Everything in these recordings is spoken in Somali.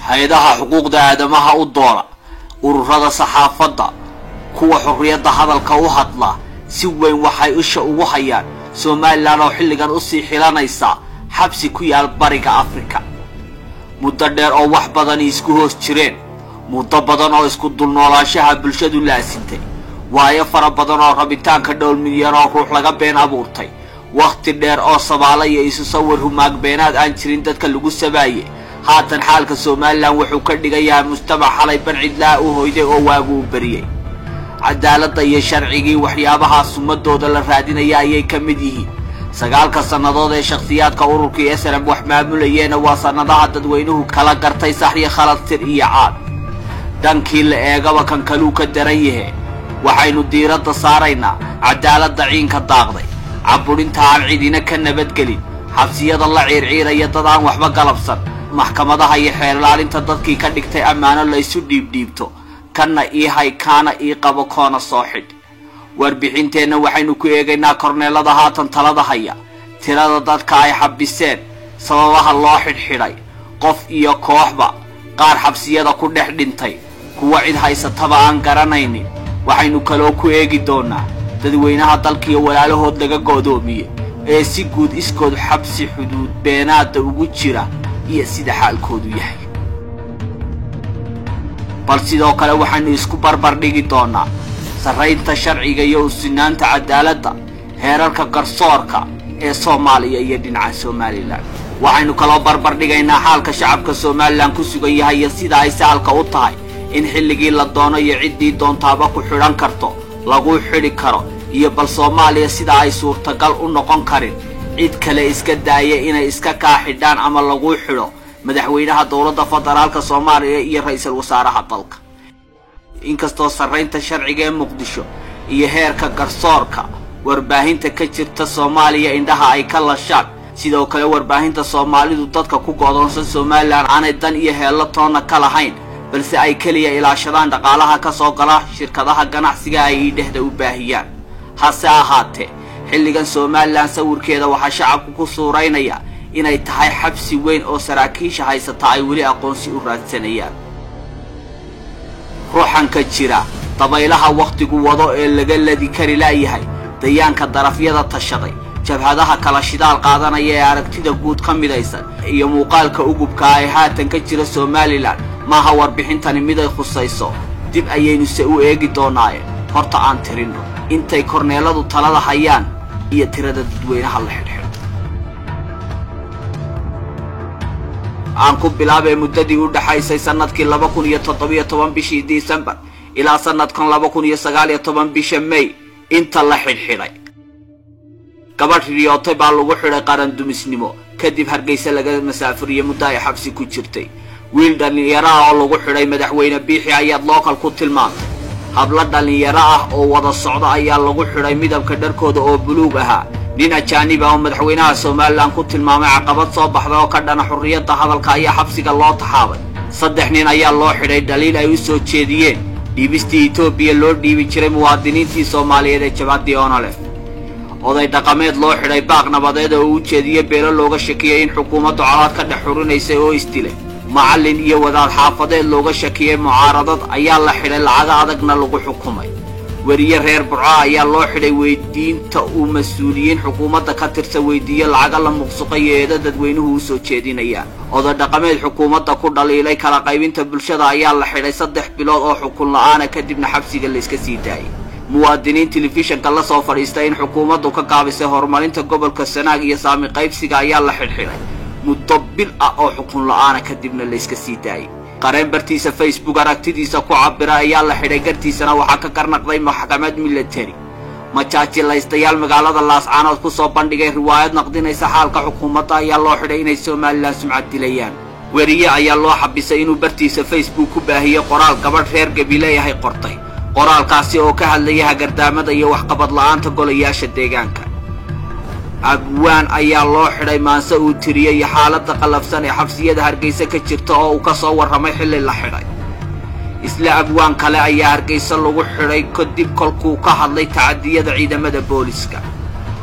hay'adaha xuquuqda aadamaha u doola ururada saxaafadda kuwa xorriyadda hadalka u hadla si weyn waxay isha ugu hayaan Soomaaliland oo xilligan u sii xilanaysa xabsi ku yaal bariga Afrika muddo dheer oo wax badan isku hoos jireen muddo badan oo isku dulnoolaanshaha bulshadu la asintay waayo fara badan oo rabitaanka dhowl milyan oo ruux laga been abuurtay waqti dheer oo Soomaaliya iyo isu sawir humaag beenaad aan jirin dadka lagu sabaayay haatan xaalka Soomaaliland wuxuu ka dhigayaa mujtamac xalay bancid laa u hoyday oo waagu u bariyay cadaaladda iyo sharcigii waxyaabaha sumadooda la raadinaya ayay ka mid yihiin sagaalka sanadood ee shakhsiyaadka ururkii SNM wax maamulayeen waa sanadaha dadweynuhu kala gartay sax iyo khalad tir iyo caad dhankii la eegaba kan kaluu ka daran yahay waxaynu diiradda saaraynaa cadaaladda ciinka daaqday caburinta aan cidina ka nabadgelin xabsiyada la ciirciiraya dad aan waxba galabsan maxkamadaha iyo xeer ilaalinta dadkii ka dhigtay ammaano la isu dhiibdhiibto kana hay kana qabo koona soo xid warbixinteena waxaynu ku eegaynaa korneelada haatan talada haya tirada dadka ay xabiseen sababaha loo xidhay qof iyo kooxba qaar xabsiyada ku dhex dhintay kuwa cid haysataba aan garanaynin waxaynu kaloo ku eegi doonaa dadweynaha dalkiyo walaalahood laga go'doomiyay ee si guud iskood xabsi xuduud beenaada ugu jira iyo sida xaalkoodu yahay bal sidoo kale waxaynu isku barbar dhigi doonaa sarreynta sharciga iyo usinaanta cadaaladda heerarka garsoorka ee Soomaaliya iyo dhinaca Soomaaliland waxaynu kaloo barbar dhigaynaa xaalka shacabka Soomaaliland ku sugan yahay iyo sida ay saalka u tahay in xilligii la doono iyo ciddii doontaaba ku xidhan karto lagu xidhi karo iyo bal Soomaaliya sida ay suurtagal u noqon karin cid kale iska daaya inay iska kaaxidhaan ama lagu xidho madaxweynaha dawladda federaalka Soomaaliya iyo ra'iisul wasaaraha dalka inkastoo sarreynta sharciga ee Muqdisho iyo heerka garsoorka warbaahinta ka jirta Soomaaliya indhaha ay ka lashaan sidoo kale warbaahinta Soomaalidu dadka ku go'doonsan Soomaaliland aanay dan iyo heello toona ka lahayn balse ay kaliya ilaashadaan dhaqaalaha ka soo gala shirkadaha ganacsiga ay dhexda u baahiyaan hase ahaatee xilligan Soomaaliland sawirkeeda waxa shacabku ku suureynaya inay tahay xabsi weyn oo saraakiisha haysata ay wali aqoonsi u raadsanayaan ruuxan ka jira dabaylaha waqtigu wado ee laga ladi kari laayahay dayaanka darafyada tashaday jabhadaha kala shidaal qaadanaya ee aragtida guud ka midaysan iyo muuqaalka ugubka ay haatan ka jira Soomaaliland maaha warbixintani mid ay khusayso dib ayaynu se u eegi doonaa horta aan tirino intay korneeladu talada hayaan iyo tirada dadweynaha la xidhay aan ku bilaabay muddadii u dhaxaysay sanadkii 2017 bishii December ilaa sanadkan 2019 bisha May inta la xidhay gabadh riyootay baa lagu xidhay qaran dumisnimo kadib Hargeysa laga masaafuriyay muddo ay xabsi ku jirtay wiil dhalinyaro ah oo lagu xidhay madaxweyne Biixi ayaa local ku tilmaamay habla dhalinyaro ah oo wada socda ayaa lagu xidhay midabka dharkooda oo buluug ahaa nin ajaanib ah oo madaxweynaha Soomaaliland ku tilmaamay caqabad soo baxday oo ka dhana xorriyadda hadalka ayaa xabsiga loo taxaabay saddex nin ayaa loo xidhay daliil ay u soo jeediyeen dhiibistii Itoobiya loo dhiibi jiray muwaadiniintii Soomaaliyeed ee jabhadii ONLF oday dhaqameed loo xidhay baaq nabadeed oo u jeediyay beelo looga shakiyay in xukuumaddu calaad ka dhex xurinaysay oo istilay macallin iyo wadaad xaafadeed looga shakiyay mucaaradad ayaa la xidhay lacag adagna lagu xukumay wariye reer Burco ayaa loo xidhay weydiinta uu mas'uuliyiin xukuumadda ka tirsan weydiiyo lacag la muqsuqay ee dadweynuhu u soo jeedinayaan oday dhaqameed xukuumadda ku dhaliilay kala qaybinta bulshada ayaa la xidhay 3 bilood oo xukun la'aan kadibna xabsiga la iska sii daayay muwaadiniin telefishanka la soo fadhiistay in xukuumaddu ka qaabisay horumarinta gobolka Sanaag iyo saami qaybsiga ayaa la xidhay muddo bil ah oo xukun la'aan kadibna la iska sii daayay qareen bartiisa Facebook aragtidiisa ku cabira ayaa la xidhay gartiisana waxa ka karnaqday maxkamad military majaajilaystayaal magaalada Laascaanood ku soo bandhigay riwaayad naqdinaysa xaalka xukuumadda ayaa loo xidhay inay Soomaaliland sumcad dilayaan wariye ayaa loo xabisay inuu bartiisa Facebook ku baahiyo qoraal gabadh reer Gabiley ah qortay qoraalkaasi oo ka hadlaya hagardaamada iyo waxqabad la'aanta golayaasha deegaanka abwaan ayaa loo xidhay maanse uu tiriyay xaaladda qalafsan ee xabsiyada Hargeysa ka jirta oo uu ka soo warramay xilli la xidhay isla abwaan kale ayaa Hargeysa lagu xidhay kadib kolkuu ka hadlay tacadiyada ciidamada booliska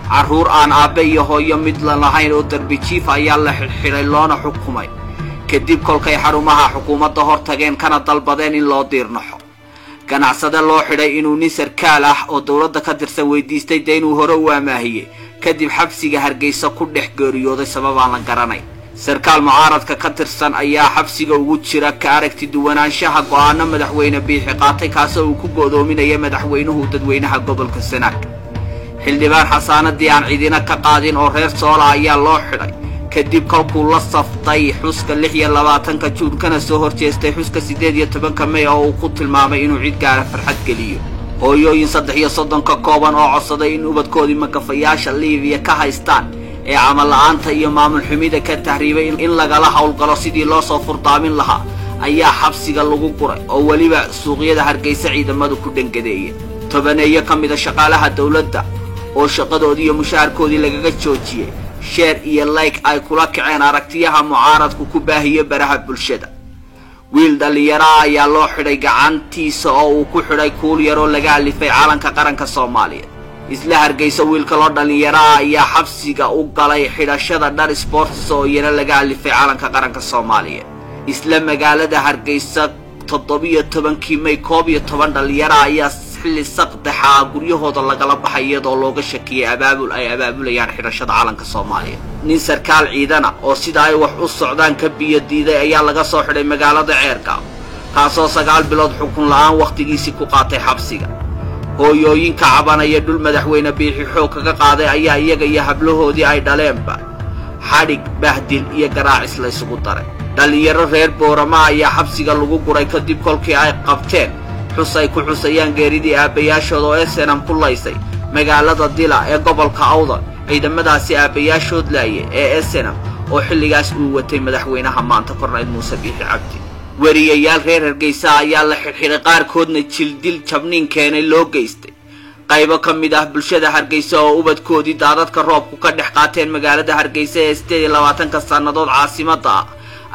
caruur aan aabe iyo hooyo mid la lahayn oo darbi jiif ayaa la xidhay loona xukumay kadib kolkay xarumaha xukuumadda hor tageen kana dalbadeen in loo diirnaxo ganacsade loo xidhay inuu nin sarkaal ah oo dawladda ka tirsan weydiistay dee inuu hore u amaahiyey kadib xabsiga Hargeysa ku dhex geeriyooday sabab aan la garanayn sarkaal mucaaradka ka tirsan ayaa xabsiga ugu jira ka aragti duwanaanshaha go'aano madaxweyne biixi qaatay kaasoo uu ku go'doominaya madaxweynuhu dadweynaha gobolka Sanaag xildhibaan xasaanadii aan cidina ka qaadin oo reer Soola ayaa loo xidhay kadib kolkuu la saftay xuska 26 Juun kana soo horjeestay xuska 18 May oo uu ku tilmaamay inuu cid gaar ah farxad geliyo hooyooyin 33 ka kooban oo codsaday in ubadkoodii makafayaasha Liibiya ka haystaan ee camal la'aanta iyo maamul xumida ka tahriibay in lagala hawlgalo sidii loo soo furdaamin lahaa ayaa xabsiga lagu guray oo waliba suuqyada Hargeysa ciidamadu ku dhangadeeyay tobaneeyo kamid ah shaqaalaha dawladda oo shaqadoodii iyo mushaarkoodii lagaga joojiyay share iyo like ay kula kaceen aragtiyaha mucaaradku ku baahiyo baraha bulshada wiil dhalinyaro ayaa loo xidhay gacantiisa oo uu ku xidhay kuul yar oo laga alifay calanka qaranka Soomaaliya isla Hargeysa wiilka loo dhalinyaro ayaa xabsiga u galay xidhashada dhar sports oo yara laga alifay calanka qaranka Soomaaliya isla magaalada Hargeysa 17 May 12 dhalinyaro ayaa xilli saqdaxa guryahooda lagala baxay iyadoo looga shakiyay abaabulayaan xidhashada calanka Soomaaliya nin sarkaal ciidana oo sida ay wax u socdaan ka biyo diiday ayaa laga soo xidhay magaalada Ceergaaw kaasoo 9 bilood xukun la'aan waqtigiisii ku qaatay xabsiga hooyooyinka cabanaya dhul madaxweyne biixi xoog kaga qaaday ayaa iyaga iyo hablahoodii ay dhaleenba xadhig bahdil iyo garaacis la isugu daray dhalinyaro reer Boorama ayaa xabsiga lagu guray kadib kolkii ay qabteen xusay ku xusayaan geeridii aabayaashooda oo SNM ku laysay magaalada Dila ee gobolka Awdal ciidamadaasi aabayaashood laayay ee SNM oo xilligaas uu watay madaxweynaha maanta Korneyl Muuse Biixi Cabdi wariyayaal reer Hargeysa ayaa la xidhay qaarkoodna jildil jabniin keenay loo geystay qaybo kamid ah bulshada Hargeysa oo ubadkoodii daadadka roobku ka dhex qaateen magaalada Hargeysa ee 28 sanadood caasimadda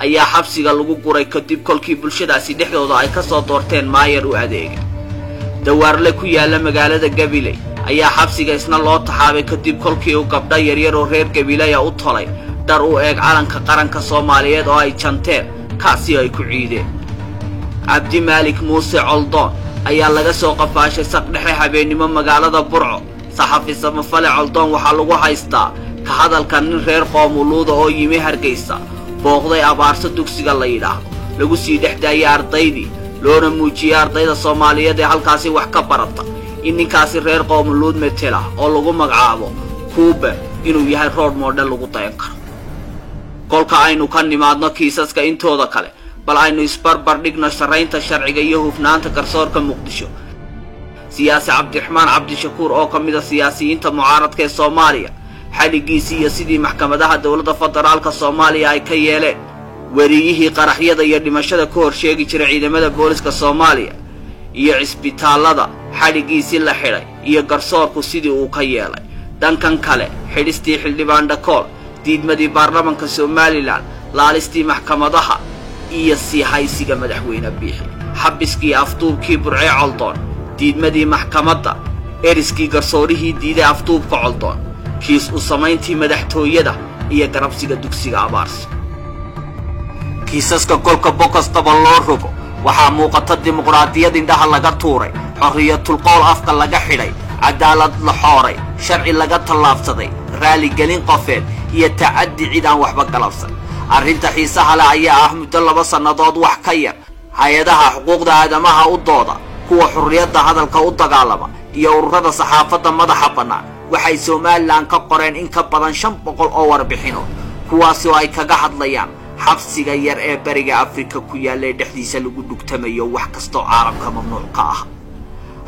ayaa xabsiga lagu guray kadib kolkii bulshadaasi dhexdooda ay ka soo doorteen maayar u adeega dawaarle ku yaala magaalada Gabiley ayaa xabsiga isna loo taxaabay kadib kolkii uu gabdha yaryar oo reer Gabiley u tolay dar u eeg calanka qaranka Soomaaliyeed oo ay janteen kaasi ay ku ciideen Abdi Malik Muuse Coldoon ayaa laga soo qafaashay saqdhexe habeenimo magaalada Burco saxafi samafale Coldoon waxa lagu haystaa ka hadalka nin reer Qoomuluud oo yimi Hargeysa booqday abaarso dugsiga la yiraahdo lagu sii dhexdaayay ardaydii loona muujiyay ardayda Soomaaliyeed ee halkaasi wax ka barata in ninkaasi reer Qoomuluud metela oo lagu magacaabo Kuuba inuu yahay role model lagu dayan karo kolka aynu ka nimaadno kiisaska intooda kale bal aynu isbarbar dhigno sharaynta sharciga iyo hufnaanta garsoorka Muqdisho siyaasi Cabdiraxmaan Cabdishakuur oo kamid ah siyaasiyiinta mucaaradka ee Soomaaliya xaligiisii iyo sidii maxkamadaha dawladda federaalka Soomaaliya ay ka yeeleen wariyihii qaraxyada iyo dhimashada ku horsheegi jiray ciidamada booliska Soomaaliya iyo cisbitaalada xaligiisii la xidhay iyo garsoorku sidii uu ka yeelay dhankan kale xidhistii xildhibaan Dhakool diidmadii baarlamaanka Somaliland laalistii maxkamadaha iyo sii haysiga madaxweyne Biixi xabiskii afduubkii Burce Coldoon diidmadii maxkamadda eriskii garsoorihii diiday afduubka Coldoon kiis u samayntii madaxtooyada iyo garabsiga dugsiga Abaarso kiisaska kolka bokostaba loo rogo waxaa muuqata dimuqraadiyad indhaha laga tuuray xorriyatul qowl afka laga xidhay cadaalad la xooray sharci laga tallaabsaday raali gelin qofeed iyo tacaddi cid aan waxba galabsan arrinta xiisaha leh ayaa ah muddo 2 sanadood wax ka yar hay'adaha xuquuqda aadamaha u dooda kuwa xurriyadda hadalka u dagaalama iyo ururada saxaafadda madaxa bannaan waxay Somaliland ka qoreen in ka badan 500 oo warbixino kuwaas oo ay kaga hadlayaan xabsiga yar ee bariga Afrika ku yaala dhexdiisa lagu dhugtamayo wax kasto caalamka mamnuuc ka ah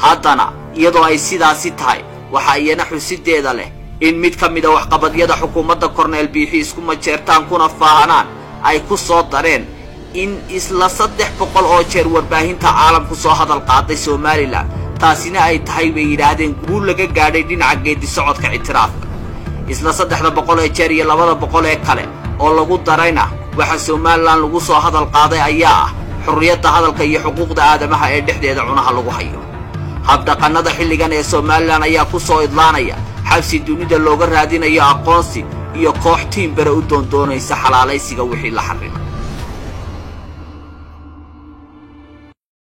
haddana iyadoo ay sidaasi tahay waxa iyana xusideeda leh in mid kamid ah waxqabadyada xukuumadda Korneyl Biixi isku majeertaan kuna faahanaan ay ku soo dareen in isla 300 oo jeer warbaahinta caalamku soo hadal qaaday Somaliland taasina ay tahay bay yiraahdeen guul laga gaadhay dhinaca geedi socodka ictiraafka isla 300 ee jeer iyo 200 ee kale oo lagu darayna waxa Somaliland lagu soo hadal qaaday ayaa ah xurriyadda hadalka iyo xuquuqda aadamaha ee dhexdeeda cunaha lagu hayo habdaqanada xilligan ee Somaliland ayaa ku soo idlaanaya xabsi dunida looga raadinayo aqoonsi iyo koox tiim bare u doondoonaysa xalaalaysiga wixii la xarrimay